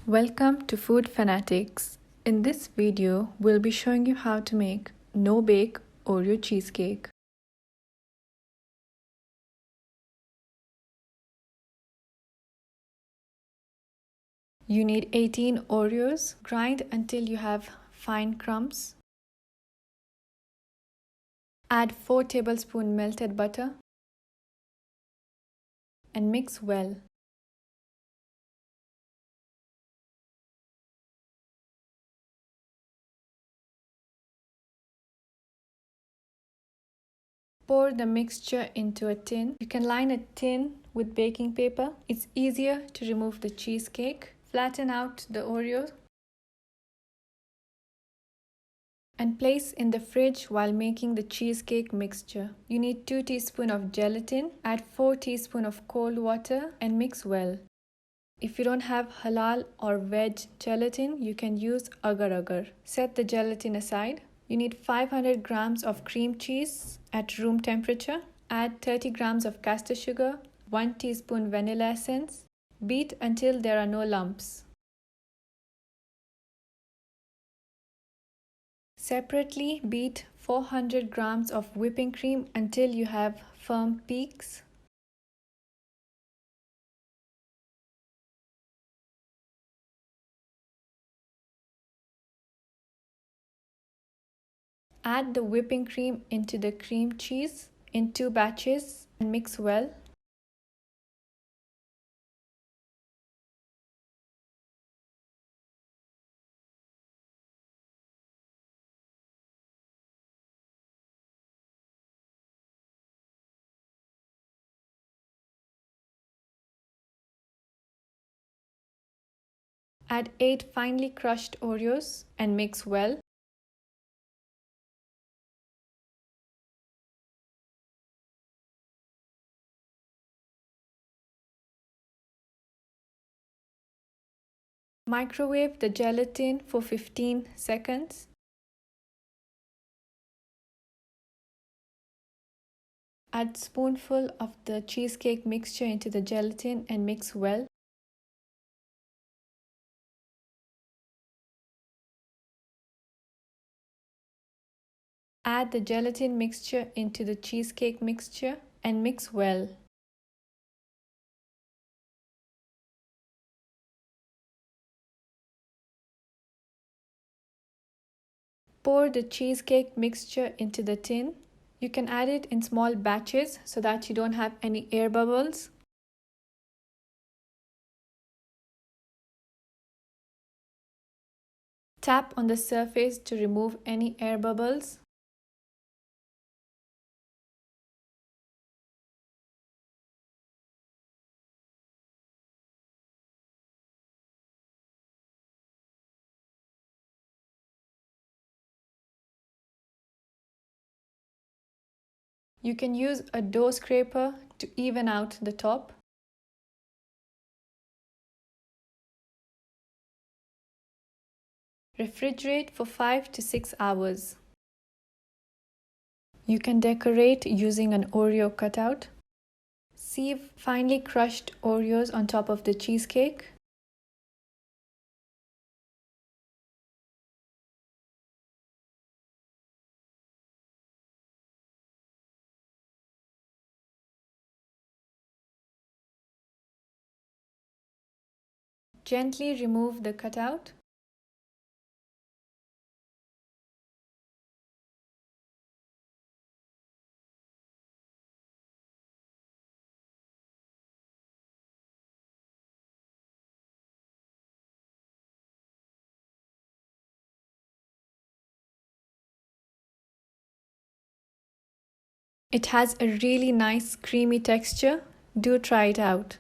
Welcome to Food Fanatix. In this video, we'll be showing you how to make no-bake Oreo cheesecake. You need 18 Oreos. Grind until you have fine crumbs. Add 4 tablespoons melted butter and mix well. Pour the mixture into a tin. You can line a tin with baking paper. It's easier to remove the cheesecake. Flatten out the Oreo and place in the fridge while making the cheesecake mixture. You need 2 teaspoons of gelatin. Add 4 teaspoons of cold water and mix well. If you don't have halal or veg gelatin, you can use Agar. Set the gelatin aside. You need 500 grams of cream cheese at room temperature. Add 30 grams of caster sugar, 1 teaspoon vanilla essence. Beat until there are no lumps. Separately, beat 400 grams of whipping cream until you have firm peaks. Add the whipping cream into the cream cheese in 2 batches and mix well. Add 8 finely crushed Oreos and mix well. Microwave the gelatin for 15 seconds. Add spoonful of the cheesecake mixture into the gelatin and mix well. Add the gelatin mixture into the cheesecake mixture and mix well. Pour the cheesecake mixture into the tin. You can add it in small batches so that you don't have any air bubbles. Tap on the surface to remove any air bubbles. You can use a dough scraper to even out the top. Refrigerate for 5 to 6 hours. You can decorate using an Oreo cutout. Sieve finely crushed Oreos on top of the cheesecake. Gently remove the cutout. It has a really nice creamy texture. Do try it out.